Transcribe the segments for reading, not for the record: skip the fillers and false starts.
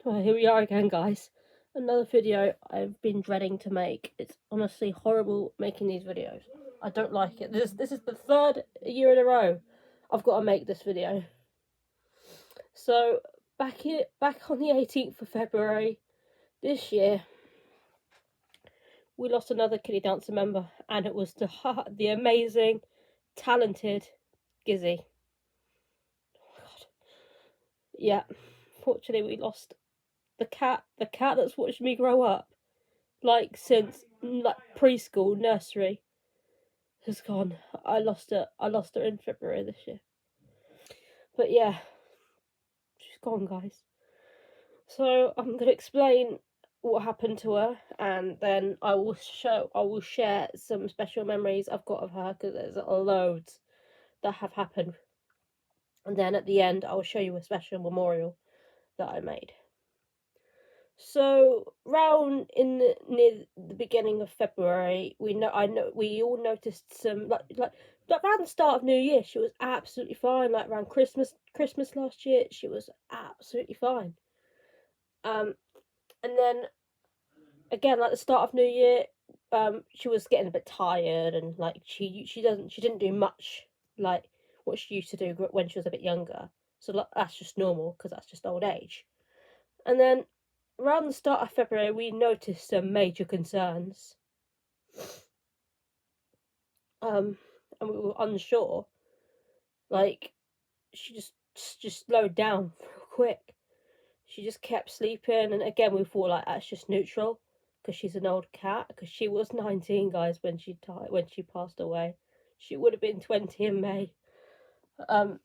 Well, here we are again, guys. Another video I've been dreading to make. It's honestly horrible making these videos. I don't like it. This is the third year in a row I've got to make this video. So back on the 18th of February this year, we lost another Kiddie Dancer member, and it was the amazing, talented Gizzy. Oh my god. Yeah, fortunately we lost the cat that's watched me grow up, like since like preschool, nursery, has gone. I lost her in February this year. But yeah, she's gone, guys. So I'm gonna explain what happened to her, and then I will share some special memories I've got of her, because there's loads that have happened. And then at the end I will show you a special memorial that I made. So round near the beginning of February, we all noticed some like around the start of New Year, she was absolutely fine. Like around Christmas last year, she was absolutely fine. And then again, like the start of New Year, she was getting a bit tired, and like she didn't do much like what she used to do when she was a bit younger. So like, that's just normal, because that's just old age. And then around the start of February, we noticed some major concerns. And we were unsure. Like, she just slowed down real quick. She just kept sleeping, and again, we thought like that's just neutral, because she's an old cat. Because she was 19, guys, when she passed away. She would have been 20 in May. Then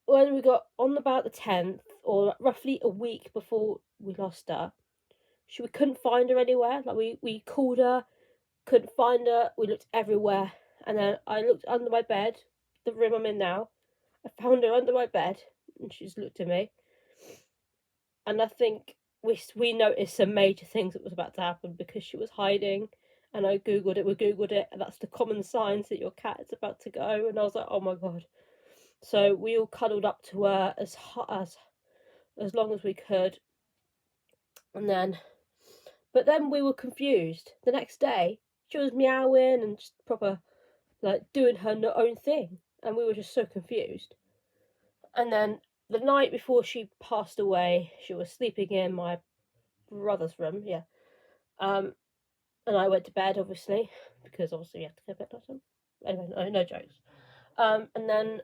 when we got on about the 10th, or roughly a week before we lost her, we couldn't find her anywhere. Like we called her, couldn't find her. We looked everywhere, and then I looked under my bed, the room I'm in now. I found her under my bed, and she just looked at me. And I think we noticed some major things that was about to happen, because she was hiding. And I googled it. We googled it, and that's the common signs that your cat is about to go. And I was like, oh my god. So we all cuddled up to her as long as we could. But then we were confused. The next day, she was meowing and just proper, like, doing her own thing. And we were just so confused. And then the night before she passed away, she was sleeping in my brother's room, yeah. And I went to bed, obviously, because obviously you have to go to bed at time. Anyway, no jokes. And then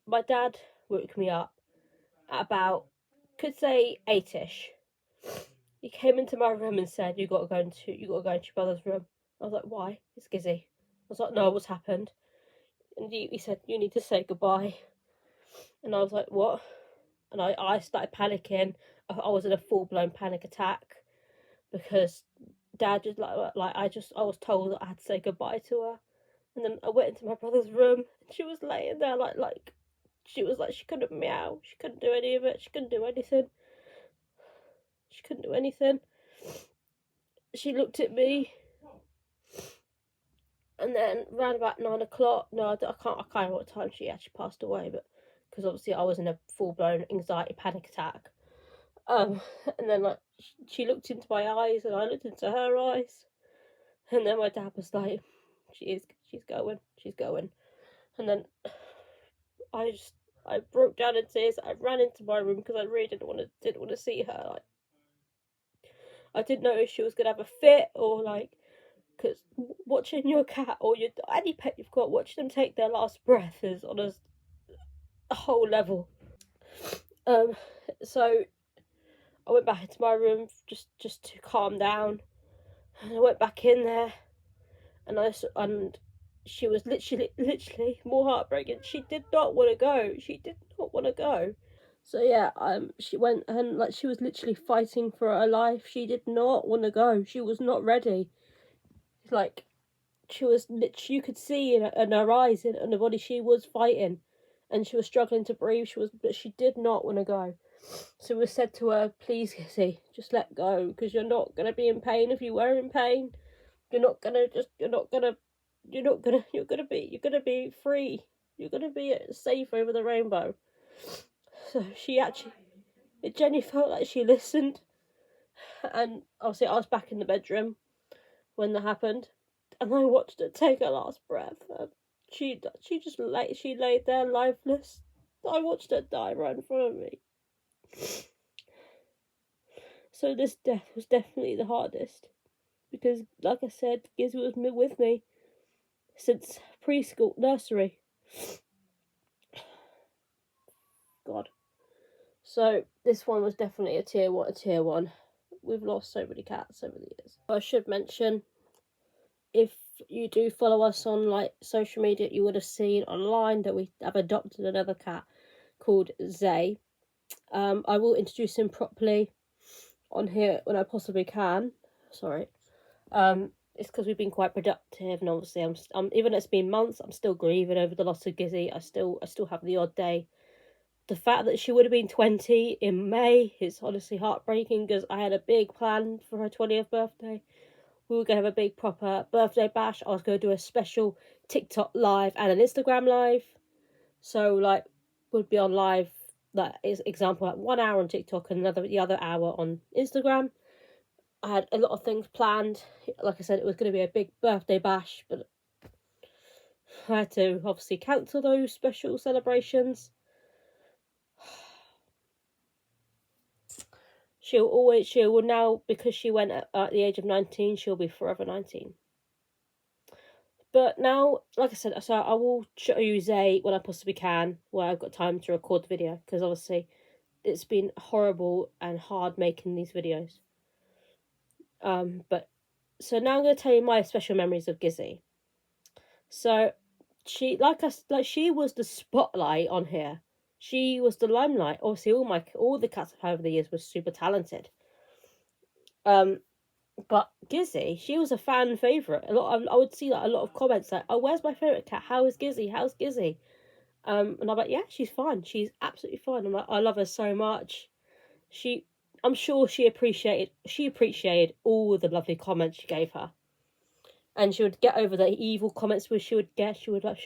my dad woke me up at about, could say 8ish. He came into my room and said, you gotta go into your brother's room. I was like, why? It's Gizzy. I was like, no, what's happened? And he said, you need to say goodbye. And I was like, what? And I started panicking. I was in a full-blown panic attack, because Dad just I was told that I had to say goodbye to her. And then I went into my brother's room, and she was laying there like she was like, she couldn't meow, she couldn't do any of it, she couldn't do anything. She looked at me, and then around about 9 o'clock, no, I can't remember what time she actually passed away, but because obviously I was in a full-blown anxiety panic attack. And then like she looked into my eyes, and I looked into her eyes, and then my dad was like, she's going. And then I broke down in tears. I ran into my room, because I really didn't want to see her. Like, I didn't know if she was gonna have a fit, or like, because watching your cat or any pet you've got, watching them take their last breath is on a whole level. So I went back into my room just to calm down, and I went back in there, and she was literally more heartbreaking. She did not want to go. So yeah, she went, and like, she was literally fighting for her life. She did not want to go. She was not ready. Like, you could see in her eyes and in her body, she was fighting, and she was struggling to breathe. But she did not want to go. So we said to her, please, Gizzy, just let go, because you're not gonna be in pain. If you were in pain, you're gonna be free. You're gonna be safe over the rainbow. So it genuinely felt like she listened. And obviously I was back in the bedroom when that happened, and I watched her take her last breath. And she laid there lifeless. I watched her die right in front of me. So this death was definitely the hardest, because, like I said, Gizzy was with me since preschool, nursery. God. So this one was definitely a tier one. We've lost so many cats over the years. I should mention, if you do follow us on like social media, you would have seen online that we have adopted another cat called Zay. I will introduce him properly on here when I possibly can. Sorry. It's because we've been quite productive, and obviously I'm even though it's been months, I'm still grieving over the loss of Gizzy. I still have the odd day. The fact that she would have been 20 in May is honestly heartbreaking, because I had a big plan for her 20th birthday. We were going to have a big proper birthday bash. I was going to do a special TikTok live and an Instagram live. So, like, would be on live, like, example, like 1 hour on TikTok and the other hour on Instagram. I had a lot of things planned. Like I said, it was going to be a big birthday bash, but I had to obviously cancel those special celebrations. She will now, because she went at the age of 19, she'll be forever 19. But now, like I said, so I will show you Zay when I possibly can, where I've got time to record the video, because obviously it's been horrible and hard making these videos. But so now I'm going to tell you my special memories of Gizzy. So she she was the spotlight on here. She was the limelight. Obviously, all the cats I've had over the years were super talented. But Gizzy, she was a fan favourite. I would see like a lot of comments like, "Oh, where's my favourite cat? How is Gizzy? How's Gizzy?" And I'm like, "Yeah, she's fine. She's absolutely fine." I'm like, I love her so much. I'm sure she appreciated all the lovely comments she gave her, and she would get over the evil comments which she would get. She would like,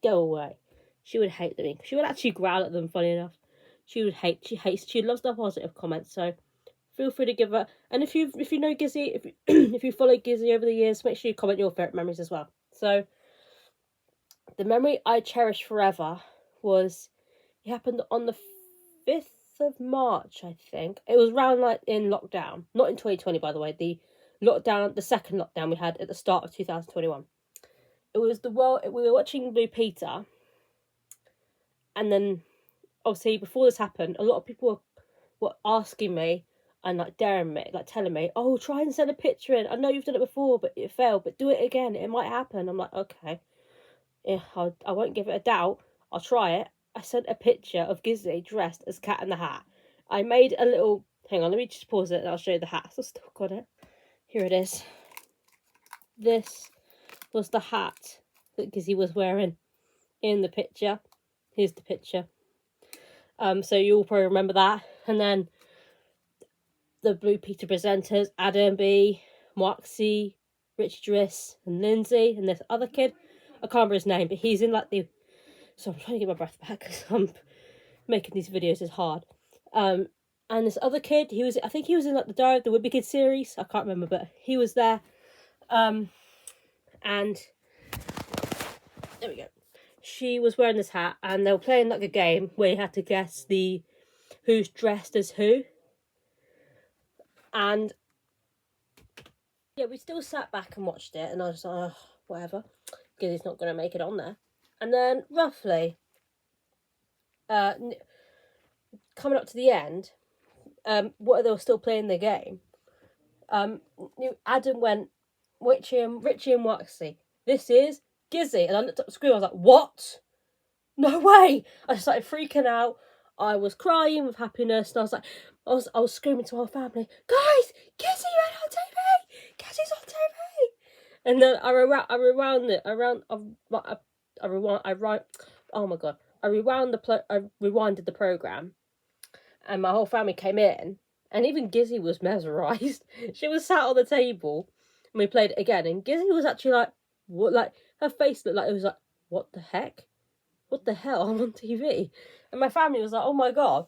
go away. She would hate them. She would actually growl at them. Funny enough, she loves the positive comments. So feel free to give her. And if you know Gizzy, if you follow Gizzy over the years, make sure you comment your favourite memories as well. So the memory I cherish forever was, it happened on the 5th of March, I think. It was around like in lockdown. Not in 2020, by the way. The second lockdown we had at the start of 2021. It was we were watching Blue Peter, and then obviously before this happened, a lot of people were asking me and like daring me, like telling me, "Oh, try and send a picture in. I know you've done it before, but it failed. But do it again. It might happen." I'm like, okay, yeah, I won't give it a doubt. I'll try it. I sent a picture of Gizzy dressed as Cat in the Hat. I made a little. Hang on, let me just pause it and I'll show you the hat. I've still got it. Here it is. This was the hat that Gizzy was wearing in the picture. Here's the picture. So you all probably remember that. And then the Blue Peter presenters, Adam B, Moxie, Rich Driss, and Lindsay, and this other kid. I can't remember his name, but he's in like the. So I'm trying to get my breath back because I'm making these videos is hard. And this other kid, I think he was in like the Diary of the Wimpy Kid series. I can't remember, but he was there. And there we go. She was wearing this hat, and they were playing like a game where you had to guess who's dressed as who. And yeah, we still sat back and watched it, and I was like, oh, whatever, because he's not going to make it on there. And then roughly, coming up to the end, what they were still playing the game. Adam went, Richie and Waxy, this is Gizzy, and I looked up the screen. I was like, what? No way! I started freaking out. I was crying with happiness, and I was screaming to our family, guys, Gizzy went on TV! Gizzy's on TV! And then I rewinded the program, and my whole family came in, and even Gizzy was mesmerised. She was sat on the table, and we played it again, and Gizzy was actually like, what? Like, her face looked like it was like, what the heck? what the hell, I'm on TV. And my family was like, oh my god.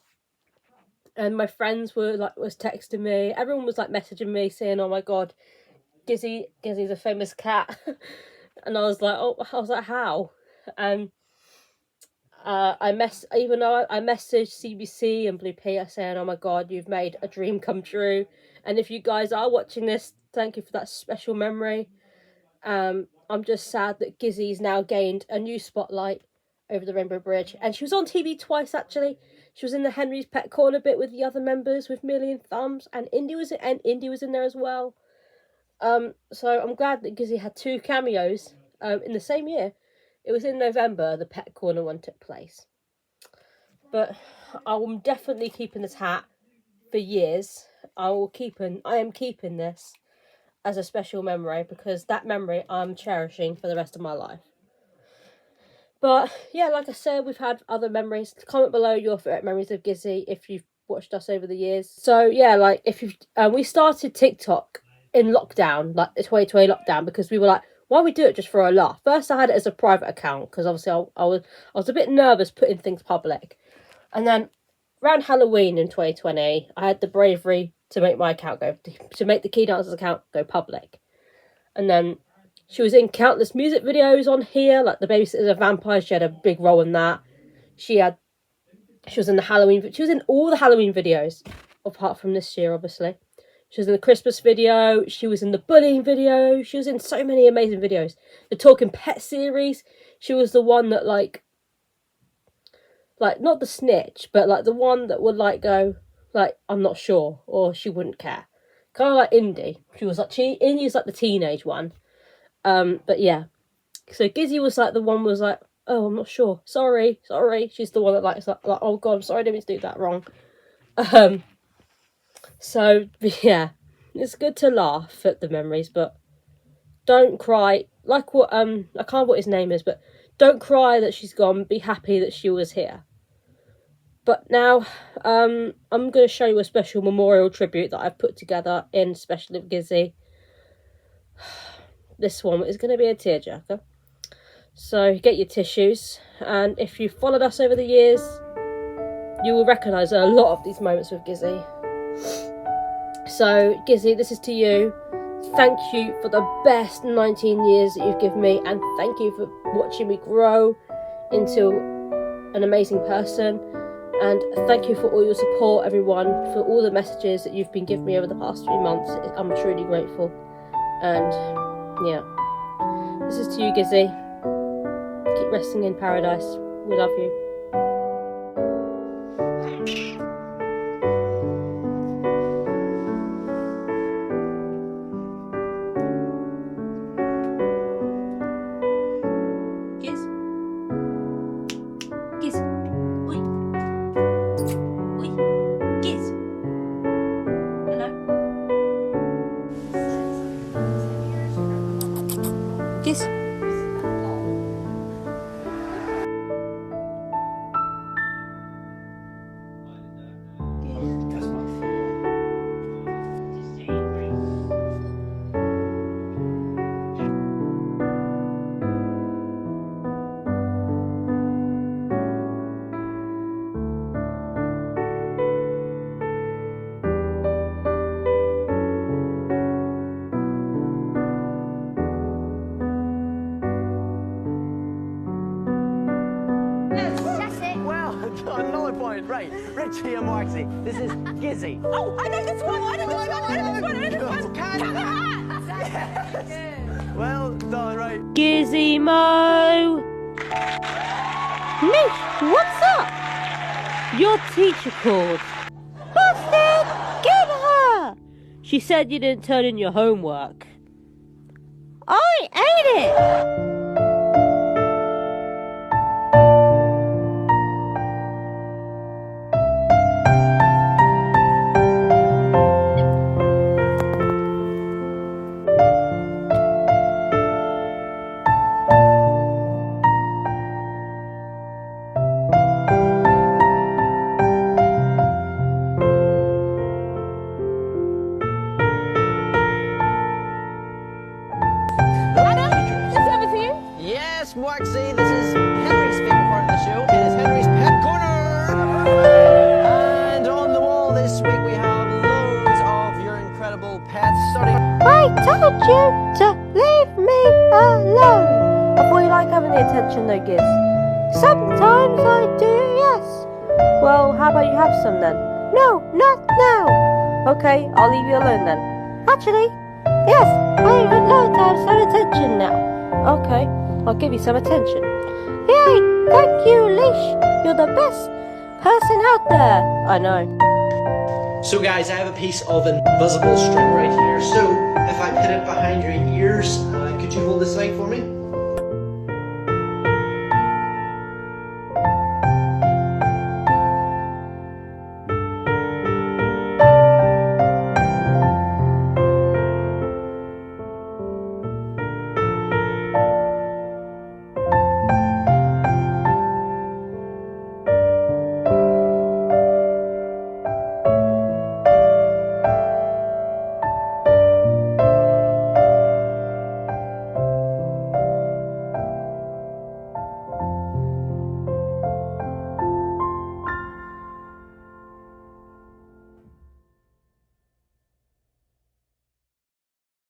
And my friends were like, was texting me. Everyone was like messaging me saying, oh my god, Gizzy's a famous cat. And I was like, how? And even though I messaged CBC and Blue Peter saying, oh my god, you've made a dream come true. And if you guys are watching this, thank you for that special memory. I'm just sad that Gizzy's now gained a new spotlight over the Rainbow Bridge. And she was on TV twice, actually. She was in the Henry's Pet Corner bit with the other members, with Millie and Thumbs, and Indy was in there as well. So I'm glad that Gizzy had 2 cameos in the same year. It was in November the Pet Corner one took place. But I'm definitely keeping this hat for years. I am keeping this as a special memory, because that memory I'm cherishing for the rest of my life. But yeah, like I said, we've had other memories. Comment below your favourite memories of Gizzy if you've watched us over the years. So yeah, like if you've we started TikTok in lockdown, like the 2020 lockdown, because we were like, why don't we do it just for a laugh? First I had it as a private account because obviously I was a bit nervous putting things public. And then around Halloween in 2020, I had the bravery to make my account to make the Key Dancers account go public. And then she was in countless music videos on here, like The Babysitter's a Vampire. She had a big role in that. She was in all the Halloween videos, apart from this year, obviously. She was in the Christmas video. She was in the bullying video. She was in so many amazing videos. The Talking Pet series. She was the one that like not the snitch, but like the one that would like go like, I'm not sure, or she wouldn't care. Kind of like Indy. Indy was like the teenage one. But yeah. So Gizzy was like the one was like, oh, I'm not sure. Sorry. She's the one that like, oh god, I'm sorry, I didn't mean to do that wrong. So yeah, it's good to laugh at the memories, but don't cry. Like what I can't remember what his name is, but don't cry that she's gone. Be happy that she was here. But now, I'm going to show you a special memorial tribute that I've put together in Special of Gizzy. This one is going to be a tearjerker. So get your tissues, and if you've followed us over the years, you will recognise a lot of these moments with Gizzy. So Gizzy, this is to you. Thank you for the best 19 years that you've given me, and thank you for watching me grow into an amazing person. And thank you for all your support, everyone, for all the messages that you've been giving me over the past 3 months. I'm truly grateful. And yeah, this is to you, Gizzy. Keep resting in paradise. We love you. Right, Richie and Marty. This is Gizzy. Oh, I know this one. I know this one. I know this one. I know this one. Yes. Well done, right. Gizzy Mo. Miss, what's up? Your teacher called. Busted! Get her! She said you didn't turn in your homework. I ate it! Anna, this is over to you. Sometimes I do, yes. Well, how about you have some then? No, not now. Okay, I'll leave you alone then. Actually, yes, I would love to have some attention now. Okay, I'll give you some attention. Yay, thank you, Leash. You're the best person out there. I know. So guys, I have a piece of invisible string right here. So if I put it behind your ears, could you hold this leg for me?